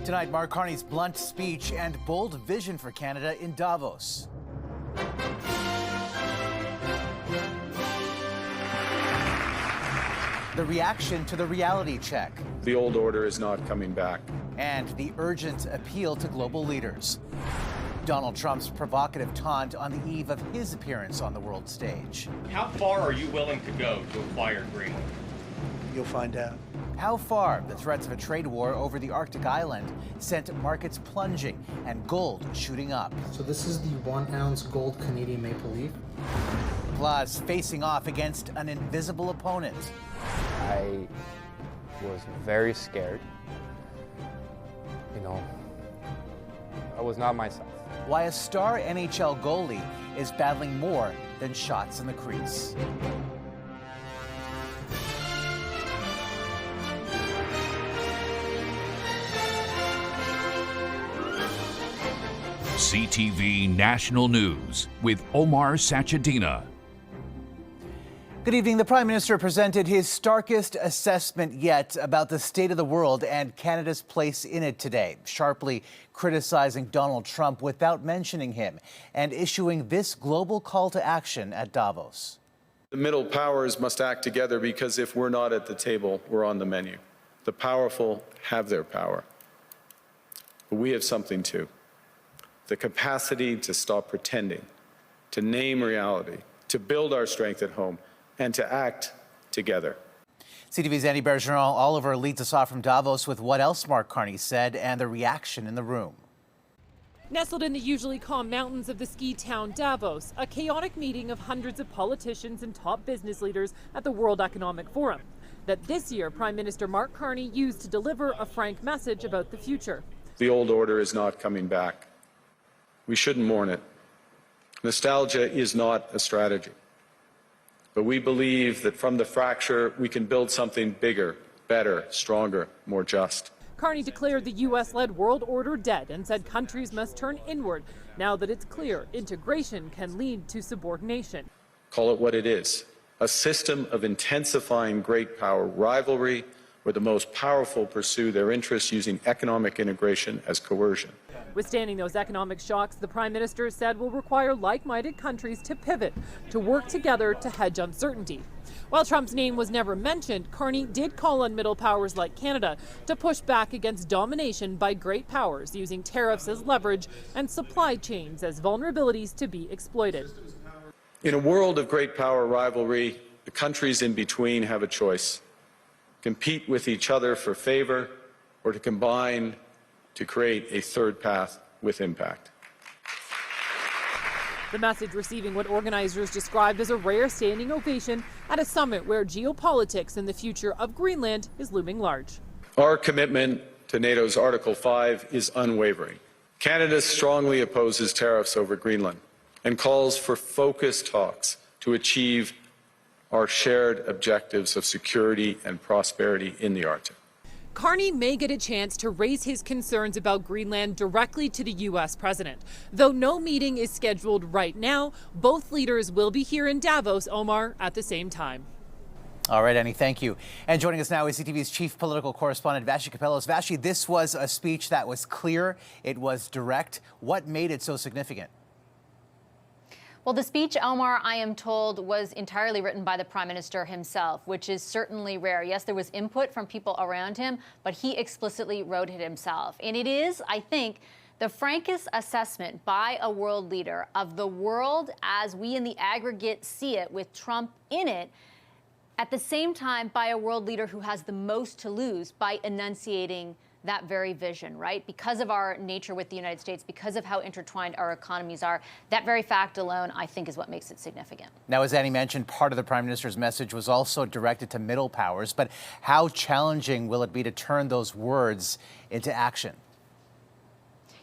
Tonight, Mark Carney's blunt speech and bold vision for Canada in Davos. The reaction to the reality check. The old order is not coming back. And the urgent appeal to global leaders. Donald Trump's provocative taunt on the eve of his appearance on the world stage. How far are you willing to go to acquire Greenland? You'll find out. How far the threats of a trade war over the Arctic island sent markets plunging and gold shooting up. So this is the 1 ounce gold Canadian maple leaf. Plus, facing off against an invisible opponent. I was very scared. I was not myself. Why a star NHL goalie is battling more than shots in the crease. CTV National News with Omar Sachedina. Good evening. The Prime Minister presented his starkest assessment yet about the state of the world and Canada's place in it today, sharply criticizing Donald Trump without mentioning him and issuing this global call to action at Davos. The middle powers must act together because if we're not at the table, we're on the menu. The powerful have their power. But we have something too. The capacity to stop pretending, to name reality, to build our strength at home, and to act together. CTV's Andy Bergeron Oliver leads us off from Davos with what else Mark Carney said and the reaction in the room. Nestled in the usually calm mountains of the ski town Davos, a chaotic meeting of hundreds of politicians and top business leaders at the World Economic Forum that this year Prime Minister Mark Carney used to deliver a frank message about the future. The old order is not coming back. We shouldn't mourn it. Nostalgia is not a strategy. But we believe that from the fracture, we can build something bigger, better, stronger, more just. Carney declared the U.S.-led world order dead and said countries must turn inward now that it's clear integration can lead to subordination. Call it what it is, a system of intensifying great power rivalry where the most powerful pursue their interests using economic integration as coercion. Withstanding those economic shocks, the Prime Minister said will require like-minded countries to pivot, to work together to hedge uncertainty. While Trump's name was never mentioned, Carney did call on middle powers like Canada to push back against domination by great powers, using tariffs as leverage and supply chains as vulnerabilities to be exploited. In a world of great power rivalry, the countries in between have a choice: compete with each other for favor or to combine to create a third path with impact. The message receiving what organizers described as a rare standing ovation at a summit where geopolitics and the future of Greenland is looming large. Our commitment to NATO's Article 5 is unwavering. Canada strongly opposes tariffs over Greenland and calls for focused talks to achieve our shared objectives of security and prosperity in the Arctic. Carney may get a chance to raise his concerns about Greenland directly to the U.S. president. Though no meeting is scheduled right now, both leaders will be here in Davos, Omar, at the same time. All right, Annie, thank you. And joining us now is CTV's chief political correspondent, Vashi Kapellos. Vashi, this was a speech that was clear, it was direct. What made it so significant? Well, the speech, Omar, I am told, was entirely written by the Prime Minister himself, which is certainly rare. Yes, there was input from people around him, but he explicitly wrote it himself. And it is, I think, the frankest assessment by a world leader of the world as we in the aggregate see it, with Trump in it, at the same time by a world leader who has the most to lose by enunciating that very vision, right? Because of our nature with the United States, because of how intertwined our economies are, that very fact alone, I think, is what makes it significant. Now, as Annie mentioned, part of the Prime Minister's message was also directed to middle powers, but how challenging will it be to turn those words into action?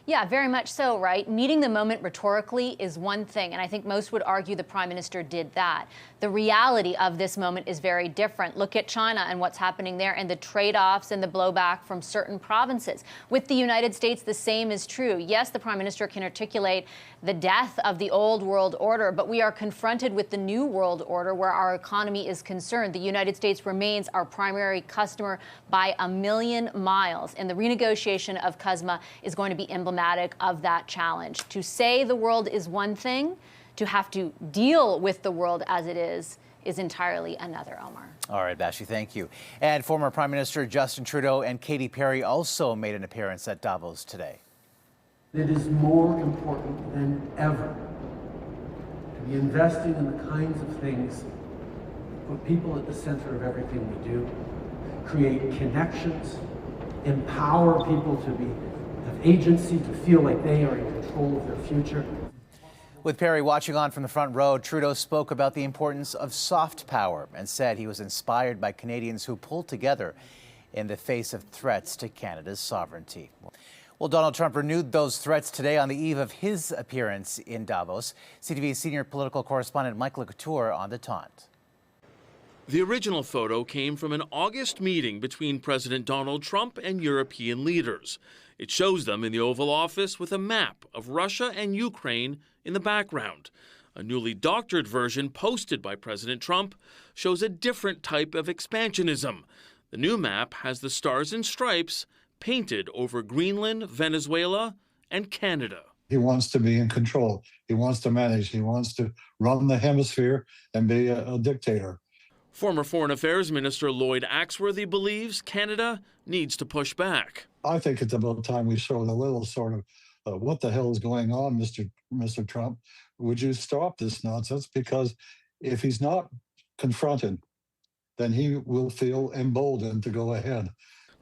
Yeah, very much so, right? Meeting the moment rhetorically is one thing, and I think most would argue the Prime Minister did that. The reality of this moment is very different. Look at China and what's happening there and the trade-offs and the blowback from certain provinces. With the United States, the same is true. Yes, the Prime Minister can articulate the death of the old world order, but we are confronted with the new world order where our economy is concerned. The United States remains our primary customer by a million miles, and the renegotiation of CUSMA is going to be emblematic of that challenge. To say the world is one thing, to have to deal with the world as it is entirely another, Omar. All right, Bashi, thank you. And former Prime Minister Justin Trudeau and Katy Perry also made an appearance at Davos today. It is more important than ever to be investing in the kinds of things that put people at the center of everything we do, create connections, empower people to have agency, to feel like they are in control of their future. With Perry watching on from the front row, Trudeau spoke about the importance of soft power and said he was inspired by Canadians who pulled together in the face of threats to Canada's sovereignty. Well, Donald Trump renewed those threats today on the eve of his appearance in Davos. CTV's senior political correspondent Mike LeCouture on the taunt. The original photo came from an August meeting between President Donald Trump and European leaders. It shows them in the Oval Office with a map of Russia and Ukraine in the background. A newly doctored version posted by President Trump shows a different type of expansionism. The new map has the stars and stripes painted over Greenland, Venezuela, and Canada. He wants to be in control. He wants to manage. He wants to run the hemisphere and be a dictator. Former Foreign Affairs Minister Lloyd Axworthy believes Canada needs to push back. I think it's about time we showed a little sort of what the hell is going on, Mr. Trump? Would you stop this nonsense? Because if he's not confronted, then he will feel emboldened to go ahead.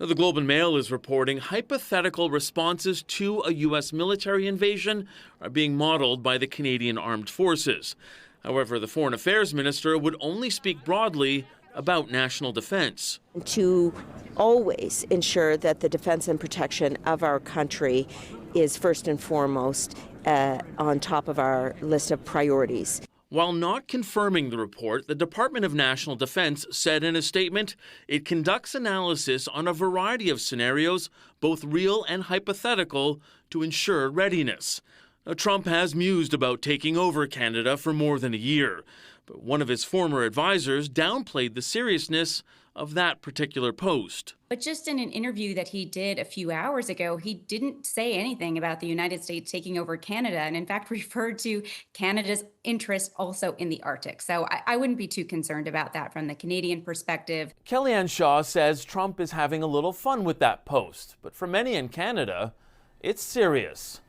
Now, the Globe and Mail is reporting hypothetical responses to a U.S. military invasion are being modeled by the Canadian Armed Forces. However, the Foreign Affairs Minister would only speak broadly about national defense. To always ensure that the defense and protection of our country is first and foremost on top of our list of priorities. While not confirming the report, the Department of National Defense said in a statement it conducts analysis on a variety of scenarios, both real and hypothetical, to ensure readiness. Now, Trump has mused about taking over Canada for more than a year, but one of his former advisors downplayed the seriousness of that particular post. But just in an interview that he did a few hours ago, he didn't say anything about the United States taking over Canada, and in fact referred to Canada's interest also in the Arctic. So I wouldn't be too concerned about that from the Canadian perspective. Kellyanne Shaw says Trump is having a little fun with that post, but for many in Canada, it's serious.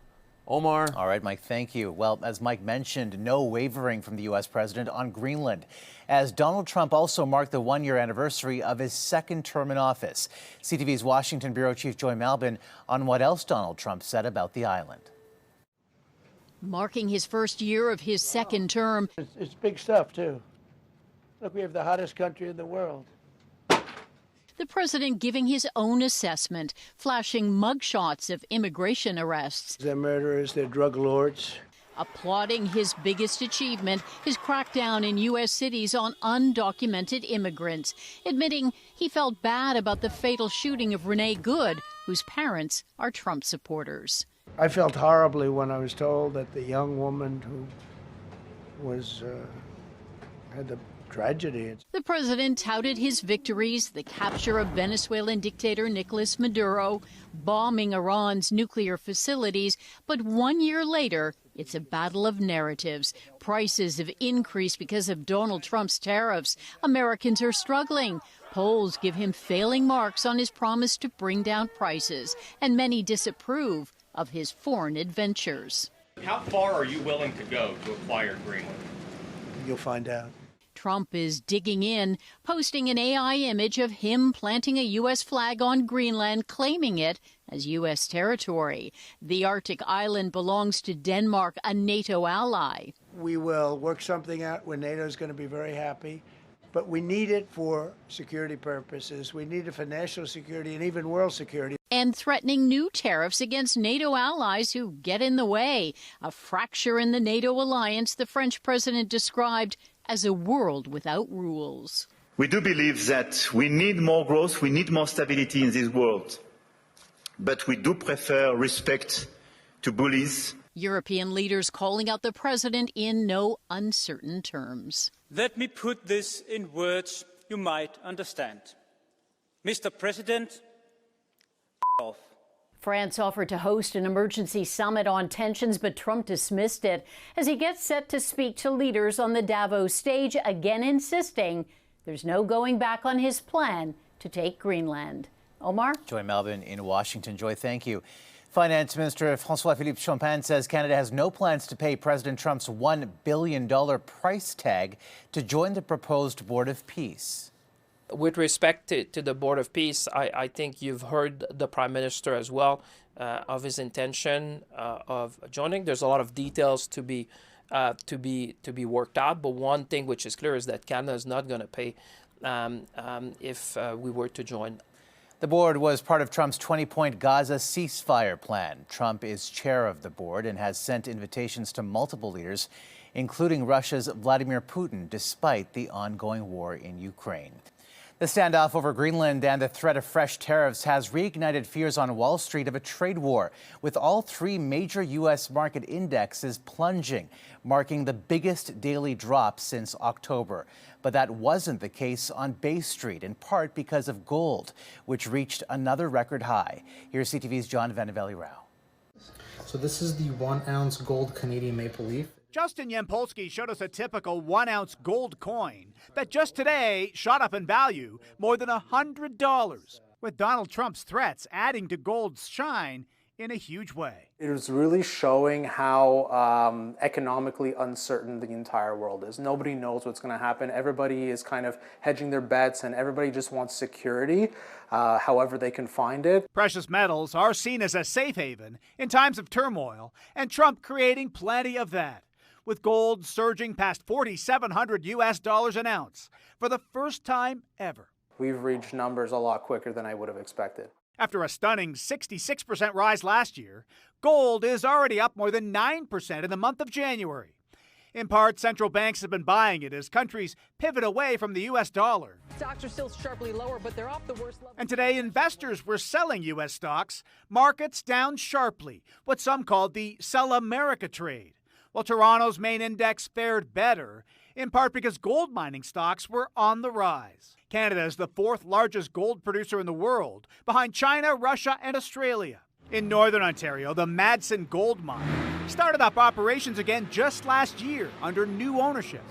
Omar. All right, Mike, thank you. Well, as Mike mentioned, no wavering from the U.S. president on Greenland, as Donald Trump also marked the one-year anniversary of his second term in office. CTV's Washington Bureau Chief Joy Malbin on what else Donald Trump said about the island. Marking his first year of his second term. It's big stuff, too. Look, we have the hottest country in the world. The president giving his own assessment, flashing mugshots of immigration arrests. They're murderers, they're drug lords. Applauding his biggest achievement, his crackdown in U.S. cities on undocumented immigrants, admitting he felt bad about the fatal shooting of Renee Good, whose parents are Trump supporters. I felt horribly when I was told that the young woman who was had the tragedy. The president touted his victories, the capture of Venezuelan dictator Nicolas Maduro, bombing Iran's nuclear facilities. But 1 year later, it's a battle of narratives. Prices have increased because of Donald Trump's tariffs. Americans are struggling. Polls give him failing marks on his promise to bring down prices, and many disapprove of his foreign adventures. How far are you willing to go to acquire Greenland? You'll find out. Trump is digging in, posting an AI image of him planting a U.S. flag on Greenland, claiming it as U.S. territory. The Arctic island belongs to Denmark, a NATO ally. We will work something out where NATO is going to be very happy, but we need it for security purposes. We need it for national security and even world security. and threatening new tariffs against NATO allies who get in the way. A fracture in the NATO alliance the French president described as a world without rules. We do believe that we need more growth, we need more stability in this world, but we do prefer respect to bullies. European leaders calling out the president in no uncertain terms. Let me put this in words you might understand. Mr. President, off. France offered to host an emergency summit on tensions, but Trump dismissed it as he gets set to speak to leaders on the Davos stage, again insisting there's no going back on his plan to take Greenland. Omar? Joy Melvin in Washington. Joy, thank you. Finance Minister François-Philippe Champagne says Canada has no plans to pay President Trump's $1 billion price tag to join the proposed Board of Peace. With respect to the Board of Peace, I think you've heard the Prime Minister as well of his intention of joining. There's a lot of details to be worked out, but one thing which is clear is that Canada is not going to pay if we were to join. The board was part of Trump's 20-point Gaza ceasefire plan. Trump is chair of the board and has sent invitations to multiple leaders, including Russia's Vladimir Putin, despite the ongoing war in Ukraine. The standoff over Greenland and the threat of fresh tariffs has reignited fears on Wall Street of a trade war, with all three major U.S. market indexes plunging, marking the biggest daily drop since October. But that wasn't the case on Bay Street, in part because of gold, which reached another record high. Here's CTV's John Vanavelli-Rao. So this is the 1 ounce gold Canadian maple leaf. Justin Yampolsky showed us a typical 1 ounce gold coin that just today shot up in value more than $100, with Donald Trump's threats adding to gold's shine in a huge way. It is really showing how economically uncertain the entire world is. Nobody knows what's going to happen. Everybody is kind of hedging their bets, and everybody just wants security, however they can find it. Precious metals are seen as a safe haven in times of turmoil, and Trump creating plenty of that, with gold surging past $4,700 an ounce for the first time ever. We've reached numbers a lot quicker than I would have expected. After a stunning 66% rise last year, gold is already up more than 9% in the month of January. In part, central banks have been buying it as countries pivot away from the U.S. dollar. Stocks are still sharply lower, but they're off the worst level. And today, investors were selling U.S. stocks, markets down sharply, what some called the Sell America trade. While Toronto's main index fared better, in part because gold mining stocks were on the rise. Canada is the fourth largest gold producer in the world, behind China, Russia, and Australia. In northern Ontario, the Madsen gold mine started up operations again just last year under new ownership.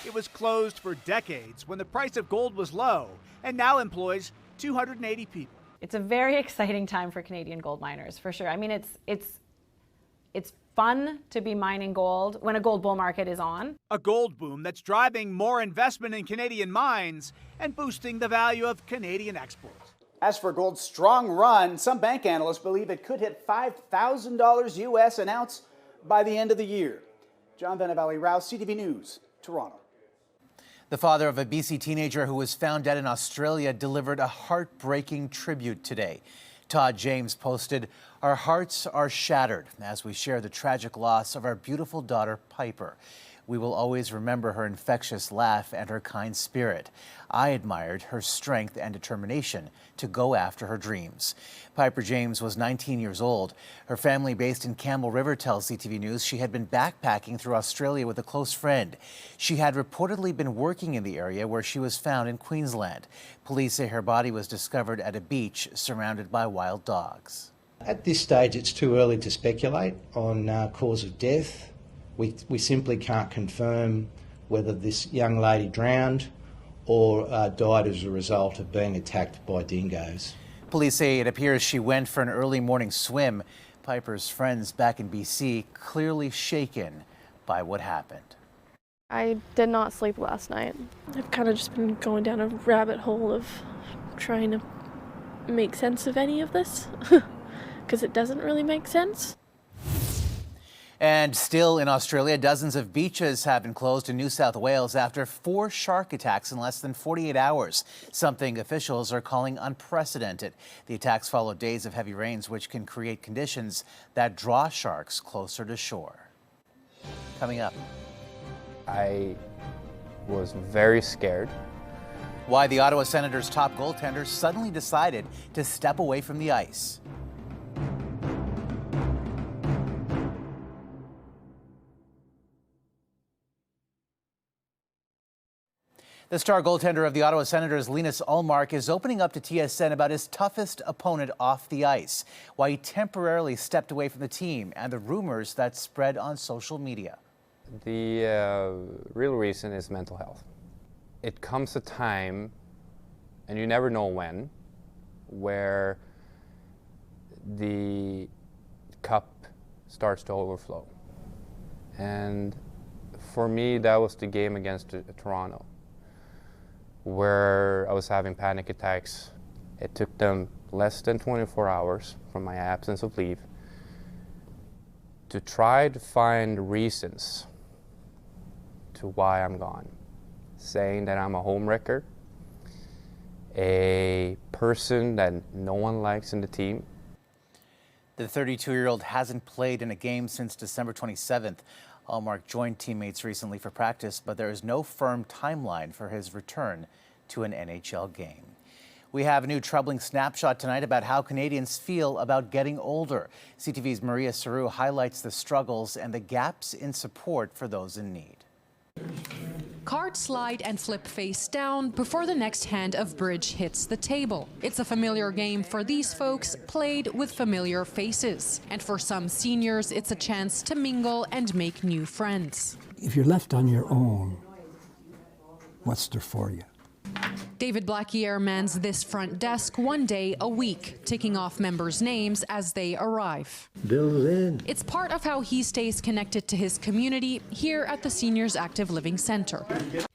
It was closed for decades when the price of gold was low and now employs 280 people. It's a very exciting time for Canadian gold miners, for sure. I mean, it's fun to be mining gold when a gold bull market is on. A gold boom that's driving more investment in Canadian mines and boosting the value of Canadian exports. As for gold's strong run, some bank analysts believe it could hit $5,000 US an ounce by the end of the year. John Vanavelli-Rao, CTV News, Toronto. The father of a BC teenager who was found dead in Australia delivered a heartbreaking tribute today. Todd James posted, "Our hearts are shattered as we share the tragic loss of our beautiful daughter, Piper. We will always remember her infectious laugh and her kind spirit. I admired her strength and determination to go after her dreams." Piper James was 19 years old. Her family, based in Campbell River, tells CTV News she had been backpacking through Australia with a close friend. She had reportedly been working in the area where she was found in Queensland. Police say her body was discovered at a beach surrounded by wild dogs. At this stage, it's too early to speculate on cause of death. We simply can't confirm whether this young lady drowned or died as a result of being attacked by dingoes. Police say it appears she went for an early morning swim. Piper's friends back in BC clearly shaken by what happened. I did not sleep last night. I've kind of just been going down a rabbit hole of trying to make sense of any of this because it doesn't really make sense. And still in Australia, dozens of beaches have been closed in New South Wales after 4 shark attacks in less than 48 hours, something officials are calling unprecedented. The attacks followed days of heavy rains, which can create conditions that draw sharks closer to shore. Coming up. I was very scared. Why the Ottawa Senators' top goaltender suddenly decided to step away from the ice. The star goaltender of the Ottawa Senators, Linus Ullmark, is opening up to TSN about his toughest opponent off the ice, why he temporarily stepped away from the team, and the rumors that spread on social media. The real reason is mental health. It comes a time, and you never know when, where the cup starts to overflow. And for me, that was the game against Toronto, where I was having panic attacks. It took them less than 24 hours from my absence of leave to try to find reasons to why I'm gone. Saying that I'm a homewrecker, a person that no one likes in the team. The 32-year-old hasn't played in a game since December 27th. Ullmark joined teammates recently for practice, but there is no firm timeline for his return to an NHL game. We have a new troubling snapshot tonight about how Canadians feel about getting older. CTV's Maria Saru highlights the struggles and the gaps in support for those in need. Card slide and flip face down before the next hand of bridge hits the table. It's a familiar game for these folks, played with familiar faces. And for some seniors, it's a chance to mingle and make new friends. If you're left on your own, what's there for you? David Blackiere mans this front desk one day a week, ticking off members' names as they arrive. Bill's in. It's part of how he stays connected to his community here at the Seniors Active Living Centre.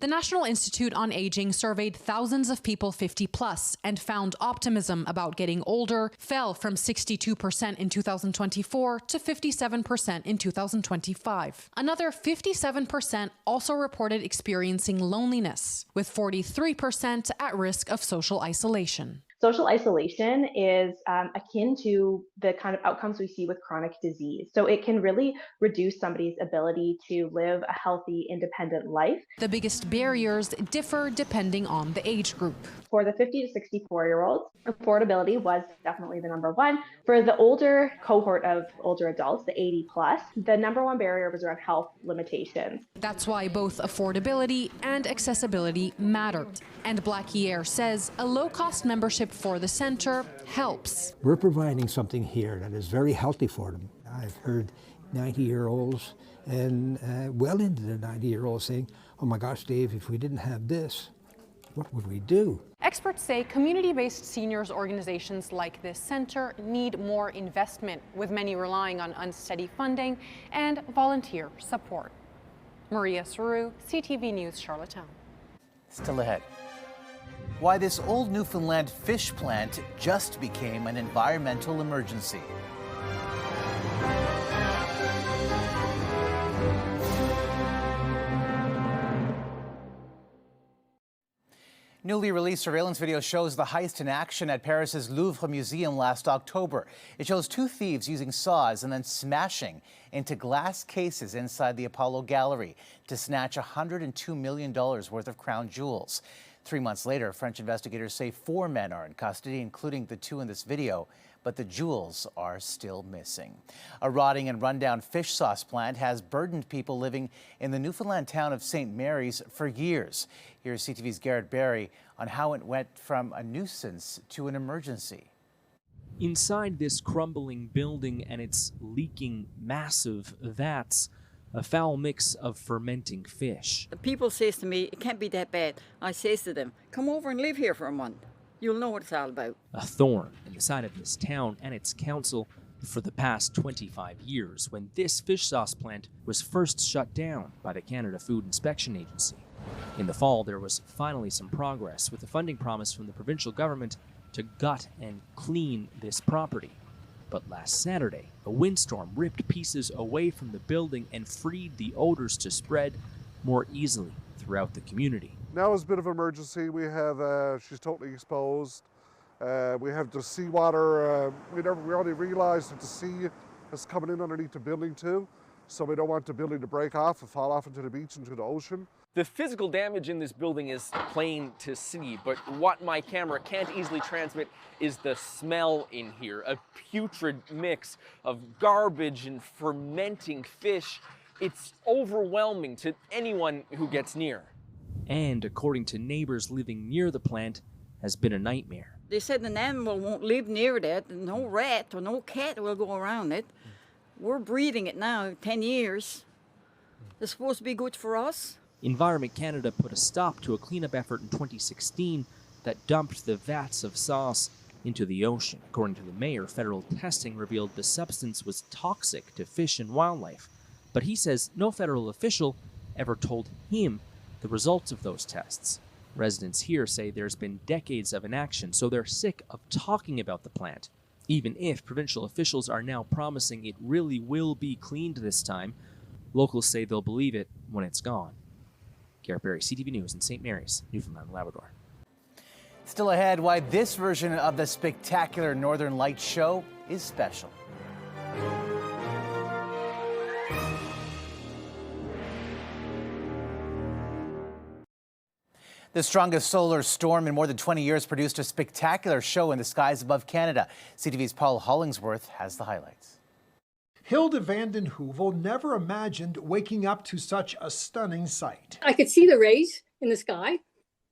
The National Institute on Aging surveyed thousands of people 50 plus and found optimism about getting older fell from 62% in 2024 to 57% in 2025. Another 57% also reported experiencing loneliness, with 43% at risk of social isolation. Social isolation is akin to the kind of outcomes we see with chronic disease. So it can really reduce somebody's ability to live a healthy, independent life. The biggest barriers differ depending on the age group. For the 50 to 64-year-olds, affordability was definitely the number one. For the older cohort of older adults, the 80 plus, the number one barrier was around health limitations. That's why both affordability and accessibility mattered. And Blackiere says a low-cost membership for the centre helps. We're providing something here that is very healthy for them. I've heard 90-year-olds and well into the 90-year-olds saying, oh my gosh, Dave, if we didn't have this, what would we do? Experts say community-based seniors organizations like this centre need more investment, with many relying on unsteady funding and volunteer support. Maria Saru, CTV News, Charlottetown. Still ahead. Why this old Newfoundland fish plant just became an environmental emergency. Newly released surveillance video shows the heist in action at Paris's Louvre Museum last October. It shows 2 thieves using saws and then smashing into glass cases inside the Apollo Gallery to snatch $102 million worth of crown jewels. 3 months later, French investigators say 4 men are in custody, including the 2 in this video, but the jewels are still missing. A rotting and rundown fish sauce plant has burdened people living in the Newfoundland town of St. Mary's for years. Here's CTV's Garrett Barry on how it went from a nuisance to an emergency. Inside this crumbling building and its leaking massive vats, a foul mix of fermenting fish. People says to me, it can't be that bad. I says to them, come over and live here for a month. You'll know what it's all about. A thorn in the side of this town and its council for the past 25 years, when this fish sauce plant was first shut down by the Canada Food Inspection Agency. In the fall, there was finally some progress, with the funding promise from the provincial government to gut and clean this property. But last Saturday, a windstorm ripped pieces away from the building and freed the odors to spread more easily throughout the community. Now is a bit of an emergency. We have, she's totally exposed. We have the seawater. We only realized that the sea is coming in underneath the building too. So we don't want the building to break off and fall off into the beach, into the ocean. The physical damage in this building is plain to see, but what my camera can't easily transmit is the smell in here. A putrid mix of garbage and fermenting fish. It's overwhelming to anyone who gets near. And according to neighbors living near the plant, has been a nightmare. They said an animal won't live near that, and no rat or no cat will go around it. We're breeding it now, 10 years. It's supposed to be good for us. Environment Canada put a stop to a cleanup effort in 2016 that dumped the vats of sauce into the ocean. According to the mayor, federal testing revealed the substance was toxic to fish and wildlife. But he says no federal official ever told him the results of those tests. Residents here say there's been decades of inaction, so they're sick of talking about the plant. Even if provincial officials are now promising it really will be cleaned this time, locals say they'll believe it when it's gone. Garrett Berry, CTV News in St. Mary's, Newfoundland, Labrador. Still ahead, why this version of the spectacular Northern Lights show is special. The strongest solar storm in more than 20 years produced a spectacular show in the skies above Canada. CTV's Paul Hollingsworth has the highlights. Hilda Vanden Heuvel never imagined waking up to such a stunning sight. I could see the rays in the sky,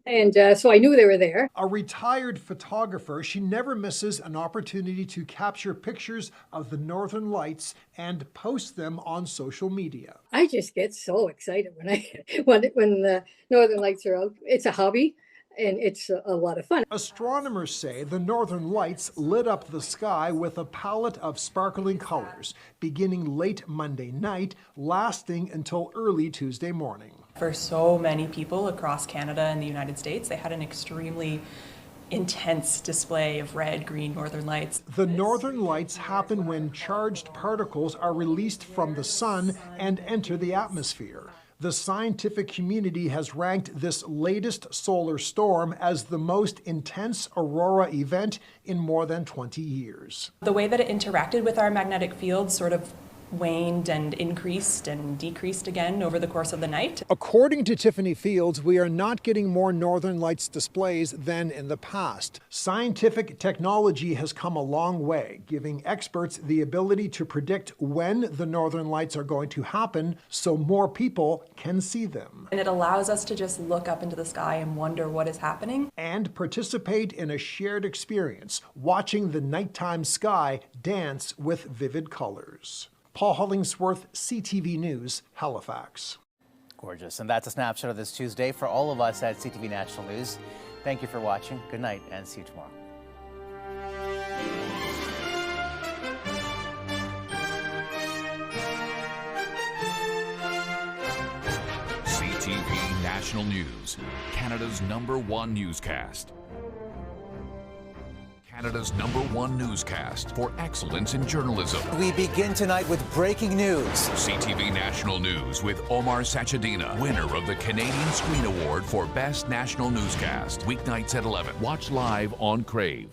and so I knew they were there. A retired photographer, she never misses an opportunity to capture pictures of the Northern Lights and post them on social media. I just get so excited when the Northern Lights are out. It's a hobby, and it's a lot of fun. Astronomers say the Northern Lights lit up the sky with a palette of sparkling colors, beginning late Monday night, lasting until early Tuesday morning. For so many people across Canada and the United States, they had an extremely intense display of red, green Northern Lights. The Northern Lights happen when charged particles are released from the sun and enter the atmosphere. The scientific community has ranked this latest solar storm as the most intense aurora event in more than 20 years. The way that it interacted with our magnetic field sort of waned and increased and decreased again over the course of the night. According to Tiffany Fields, we are not getting more Northern Lights displays than in the past. Scientific technology has come a long way, giving experts the ability to predict when the Northern Lights are going to happen so more people can see them. And it allows us to just look up into the sky and wonder what is happening. And participate in a shared experience, watching the nighttime sky dance with vivid colors. Paul Hollingsworth, CTV News, Halifax. Gorgeous. And that's a snapshot of this Tuesday for all of us at CTV National News. Thank you for watching. Good night and see you tomorrow. CTV National News, Canada's #1 newscast. Canada's #1 newscast for excellence in journalism. We begin tonight with breaking news. CTV National News with Omar Sachedina, winner of the Canadian Screen Award for Best National Newscast. Weeknights at 11. Watch live on Crave.